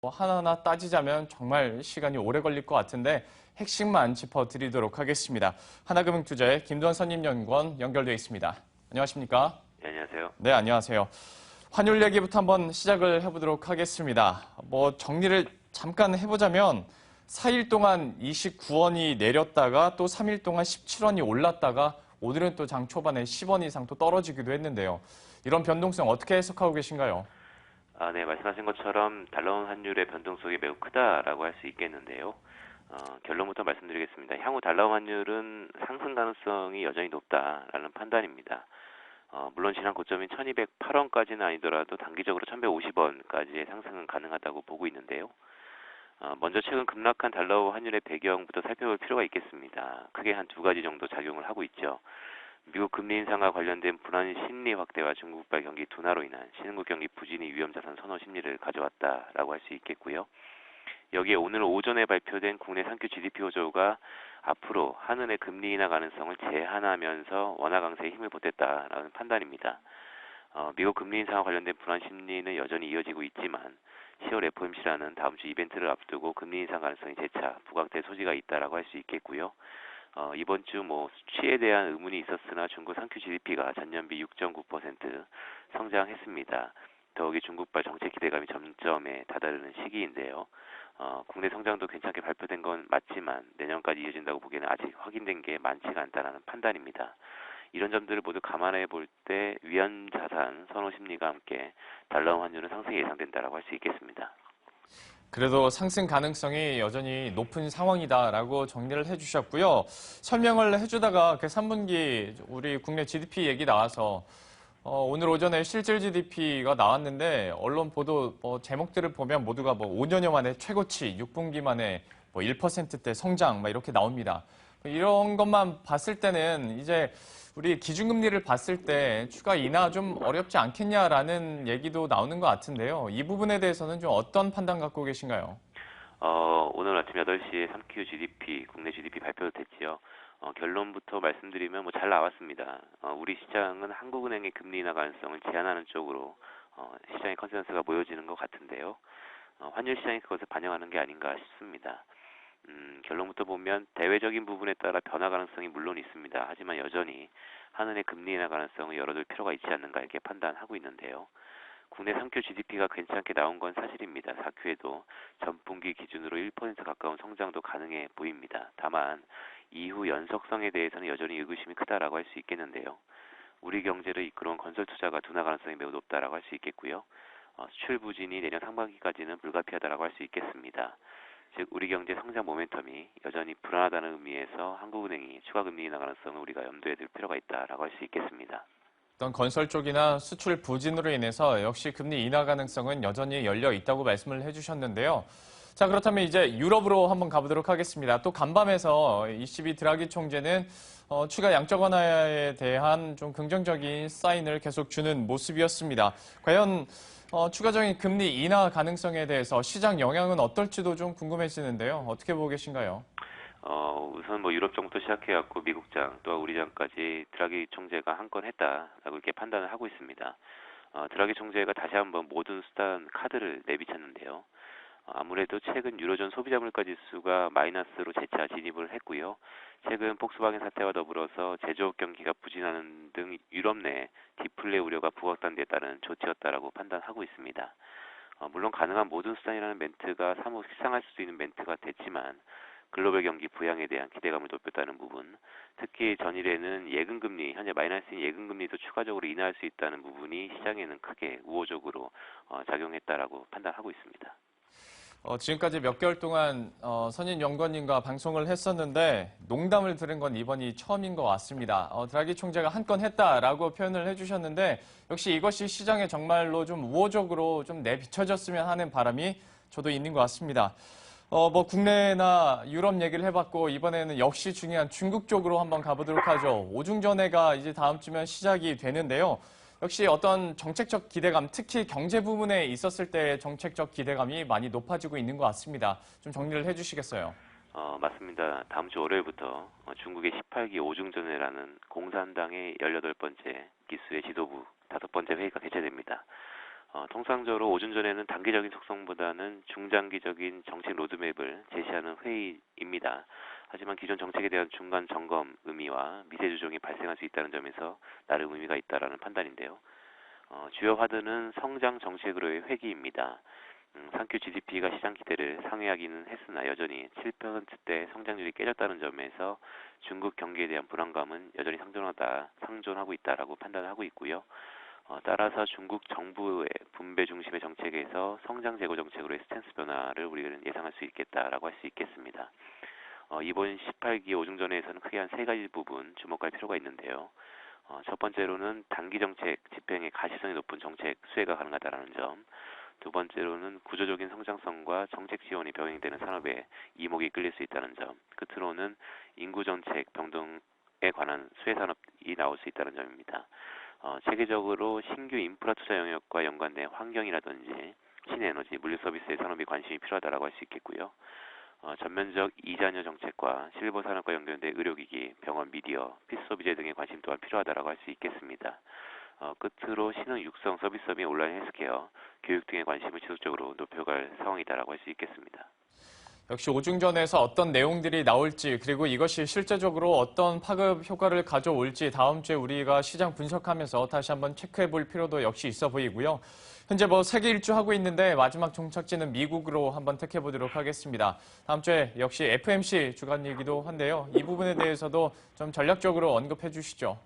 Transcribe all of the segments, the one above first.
뭐 하나하나 따지자면 정말 시간이 오래 걸릴 것 같은데 핵심만 짚어드리도록 하겠습니다. 하나금융투자의 김두한 선임연구원 연결되어 있습니다. 안녕하십니까? 네, 안녕하세요. 네, 안녕하세요. 환율 얘기부터 한번 시작을 해보도록 하겠습니다. 뭐 정리를 잠깐 해보자면 4일 동안 29원이 내렸다가 또 3일 동안 17원이 올랐다가 오늘은 또 장 초반에 10원 이상 또 떨어지기도 했는데요. 이런 변동성 어떻게 해석하고 계신가요? 네, 말씀하신 것처럼 달러 환율의 변동성이 매우 크다라고 할 수 있겠는데요. 결론부터 말씀드리겠습니다. 향후 달러 환율은 상승 가능성이 여전히 높다라는 판단입니다. 물론 지난 고점인 1208원까지는 아니더라도 단기적으로 1150원까지의 상승은 가능하다고 보고 있는데요. 먼저 최근 급락한 달러 환율의 배경부터 살펴볼 필요가 있겠습니다. 크게 한 두 가지 정도 작용을 하고 있죠. 미국 금리 인상과 관련된 불안 심리 확대와 중국발 경기 둔화로 인한 신흥국 경기 부진이 위험자산 선호 심리를 가져왔다라고 할 수 있겠고요. 여기에 오늘 오전에 발표된 국내 상Q GDP 호조가 앞으로 한은의 금리 인하 가능성을 제한하면서 원화 강세에 힘을 보탰다라는 판단입니다. 미국 금리 인상과 관련된 불안 심리는 여전히 이어지고 있지만 10월 FOMC라는 다음 주 이벤트를 앞두고 금리 인상 가능성이 재차 부각될 소지가 있다라고 할 수 있겠고요. 이번 주 수치에 대한 의문이 있었으나 중국 상큐 GDP가 전년비 6.9% 성장했습니다. 더욱이 중국발 정책 기대감이 점점에 다다르는 시기인데요. 국내 성장도 괜찮게 발표된 건 맞지만 내년까지 이어진다고 보기에는 아직 확인된 게 많지가 않다는 판단입니다. 이런 점들을 모두 감안해 볼 때 위험 자산 선호 심리가 함께 달러 환율은 상승이 예상된다라고 할 수 있겠습니다. 그래도 상승 가능성이 여전히 높은 상황이다라고 정리를 해주셨고요. 설명을 해주다가 그 3분기 우리 국내 GDP 얘기 나와서 오늘 오전에 실질 GDP가 나왔는데 언론 보도 제목들을 보면 모두가 5년여 만에 최고치, 6분기 만에 1%대 성장 막 이렇게 나옵니다. 이런 것만 봤을 때는 이제 우리 기준금리를 봤을 때 추가 인하 좀 어렵지 않겠냐라는 얘기도 나오는 것 같은데요. 이 부분에 대해서는 좀 어떤 판단 갖고 계신가요? 오늘 아침 8시에 3Q GDP, 국내 GDP 발표됐지요. 결론부터 말씀드리면 잘 나왔습니다. 우리 시장은 한국은행의 금리 인하 가능성을 제한하는 쪽으로 시장의 컨센서스가 모여지는 것 같은데요. 환율 시장이 그것을 반영하는 게 아닌가 싶습니다. 결론부터 보면 대외적인 부분에 따라 변화 가능성이 물론 있습니다. 하지만 여전히 한은의 금리 인하 가능성을 열어둘 필요가 있지 않는가 이렇게 판단하고 있는데요. 국내 3Q GDP가 괜찮게 나온 건 사실입니다. 4Q에도 전분기 기준으로 1% 가까운 성장도 가능해 보입니다. 다만 이후 연속성에 대해서는 여전히 의구심이 크다라고 할 수 있겠는데요. 우리 경제를 이끌어온 건설 투자가 둔화 가능성이 매우 높다라고 할 수 있겠고요. 수출 부진이 내년 상반기까지는 불가피하다라고 할 수 있겠습니다. 즉 우리 경제 성장 모멘텀이 여전히 불안하다는 의미에서 한국은행이 추가 금리 인하 가능성을 우리가 염두에 둘 필요가 있다라고 할 수 있겠습니다. 어떤 건설 쪽이나 수출 부진으로 인해서 역시 금리 인하 가능성은 여전히 열려 있다고 말씀을 해주셨는데요. 자, 그렇다면 이제 유럽으로 한번 가보도록 하겠습니다. 또 간밤에서 ECB 드라기 총재는 추가 양적 완화에 대한 좀 긍정적인 사인을 계속 주는 모습이었습니다. 과연 추가적인 금리 인하 가능성에 대해서 시장 영향은 어떨지도 좀 궁금해지는데요. 어떻게 보고 계신가요? 우선 유럽 정부터 시작해갖고 미국장 또 우리장까지 드라기 총재가 한 건 했다라고 이렇게 판단을 하고 있습니다. 드라기 총재가 다시 한번 모든 수단 카드를 내비쳤는데요. 아무래도 최근 유로존 소비자 물가 지수가 마이너스로 재차 진입을 했고요. 최근 폭스바겐 사태와 더불어서 제조업 경기가 부진하는 등 유럽 내 디플레 우려가 부각된 데 따른 조치였다라고 판단하고 있습니다. 물론 가능한 모든 수단이라는 멘트가 사뭇 식상할 수도 있는 멘트가 됐지만 글로벌 경기 부양에 대한 기대감을 높였다는 부분, 특히 전일에는 예금금리, 현재 마이너스인 예금금리도 추가적으로 인하할 수 있다는 부분이 시장에는 크게 우호적으로 작용했다라고 판단하고 있습니다. 지금까지 몇 개월 동안 선임 연구원님과 방송을 했었는데 농담을 들은 건 이번이 처음인 것 같습니다. 드라기 총재가 한 건 했다라고 표현을 해주셨는데 역시 이것이 시장에 정말로 좀 우호적으로 좀 내비쳐졌으면 하는 바람이 저도 있는 것 같습니다. 국내나 유럽 얘기를 해봤고 이번에는 역시 중요한 중국 쪽으로 한번 가보도록 하죠. 오중전회가 이제 다음 주면 시작이 되는데요. 역시 어떤 정책적 기대감, 특히 경제 부분에 있었을 때 정책적 기대감이 많이 높아지고 있는 것 같습니다. 좀 정리를 해주시겠어요? 맞습니다. 다음 주 월요일부터 중국의 18기 오중전회라는 공산당의 18번째 기수의 지도부 5번째 회의가 개최됩니다. 통상적으로 오전 전에는 단기적인 속성보다는 중장기적인 정책 로드맵을 제시하는 회의입니다. 하지만 기존 정책에 대한 중간 점검 의미와 미세 조정이 발생할 수 있다는 점에서 나름 의미가 있다라는 판단인데요. 주요 화두는 성장 정책으로의 회귀입니다. 상큐 GDP가 시장 기대를 상회하기는 했으나 여전히 7%대 성장률이 깨졌다는 점에서 중국 경기에 대한 불안감은 여전히 상존하고 있다라고 판단하고 있고요. 따라서 중국 정부의 분배 중심의 정책에서 성장 재고 정책으로의 스탠스 변화를 우리는 예상할 수 있겠다라고 할 수 있겠습니다. 이번 18기 오중전에서는 크게 한 세 가지 부분 주목할 필요가 있는데요. 첫 번째로는 단기 정책 집행의 가시성이 높은 정책 수혜가 가능하다는 점, 두 번째로는 구조적인 성장성과 정책 지원이 병행되는 산업에 이목이 끌릴 수 있다는 점, 끝으로는 인구 정책 병동에 관한 수혜 산업이 나올 수 있다는 점입니다. 체계적으로 신규 인프라 투자 영역과 연관된 환경이라든지 신에너지, 물류 서비스의 산업이 관심이 필요하다라고 할 수 있겠고요. 전면적 이자녀 정책과 실버 산업과 연결된 의료기기, 병원, 미디어, 필수소비재 등의 관심 또한 필요하다라고 할 수 있겠습니다. 끝으로 신흥 육성 서비스 및 온라인 헬스케어, 교육 등의 관심을 지속적으로 높여갈 상황이다라고 할 수 있겠습니다. 역시 오중전에서 어떤 내용들이 나올지 그리고 이것이 실제적으로 어떤 파급 효과를 가져올지 다음 주에 우리가 시장 분석하면서 다시 한번 체크해 볼 필요도 역시 있어 보이고요. 현재 세계 일주하고 있는데 마지막 종착지는 미국으로 한번 택해 보도록 하겠습니다. 다음 주에 역시 FMC 주간이기도 한데요. 이 부분에 대해서도 좀 전략적으로 언급해 주시죠.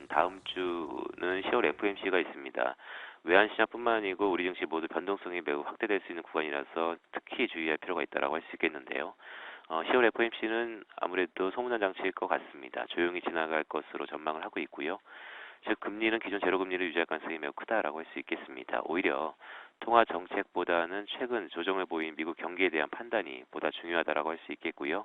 다음 주는 10월 FMC가 있습니다. 외환시장뿐만 아니고 우리 증시 모두 변동성이 매우 확대될 수 있는 구간이라서 특히 주의할 필요가 있다고 할 수 있겠는데요. 10월 FMC는 아무래도 소문난 장치일 것 같습니다. 조용히 지나갈 것으로 전망을 하고 있고요. 즉 금리는 기존 제로금리를 유지할 가능성이 매우 크다라고 할 수 있겠습니다. 오히려 통화 정책보다는 최근 조정을 보인 미국 경기에 대한 판단이 보다 중요하다라고 할 수 있겠고요.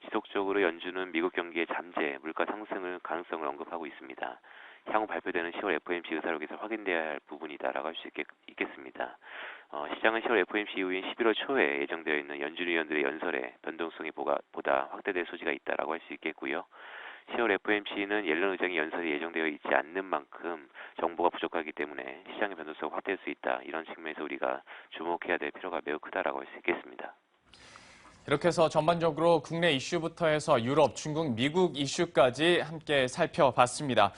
지속적으로 연준은 미국 경기의 잠재, 물가 상승을 가능성을 언급하고 있습니다. 향후 발표되는 10월 FOMC 의사록에서 확인돼야 할 부분이다라고 할 수 있겠습니다. 시장은 10월 FOMC 이후인 11월 초에 예정되어 있는 연준 위원들의 연설에 변동성이 보다 확대될 소지가 있다라고 할 수 있겠고요. 10월 FOMC는 옐런 의장의 연설이 예정되어 있지 않는 만큼 정보가 부족하기 때문에 시장의 변동성이 확대될 수 있다. 이런 측면에서 우리가 주목해야 될 필요가 매우 크다라고 할 수 있겠습니다. 이렇게 해서 전반적으로 국내 이슈부터 해서 유럽, 중국, 미국 이슈까지 함께 살펴봤습니다.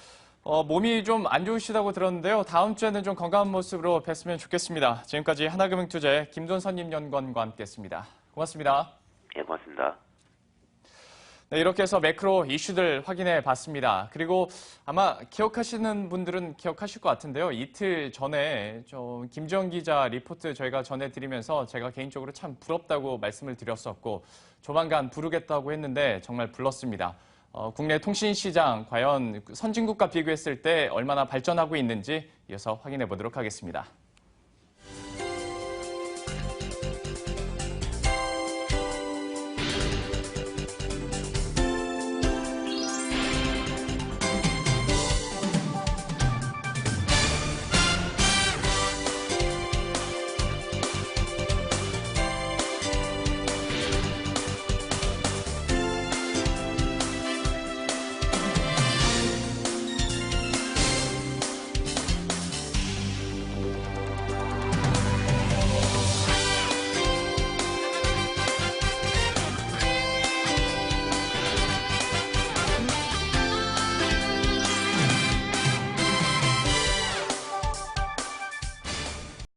몸이 좀 안 좋으시다고 들었는데요. 다음 주에는 좀 건강한 모습으로 뵀으면 좋겠습니다. 지금까지 하나금융투자의 김돈선님 연구원과 함께했습니다. 고맙습니다. 예, 고맙습니다. 네, 이렇게 해서 매크로 이슈들 확인해 봤습니다. 그리고 아마 기억하시는 분들은 기억하실 것 같은데요. 이틀 전에 김지영 기자 리포트 저희가 전해드리면서 제가 개인적으로 참 부럽다고 말씀을 드렸었고 조만간 부르겠다고 했는데 정말 불렀습니다. 국내 통신시장 과연 선진국과 비교했을 때 얼마나 발전하고 있는지 이어서 확인해 보도록 하겠습니다.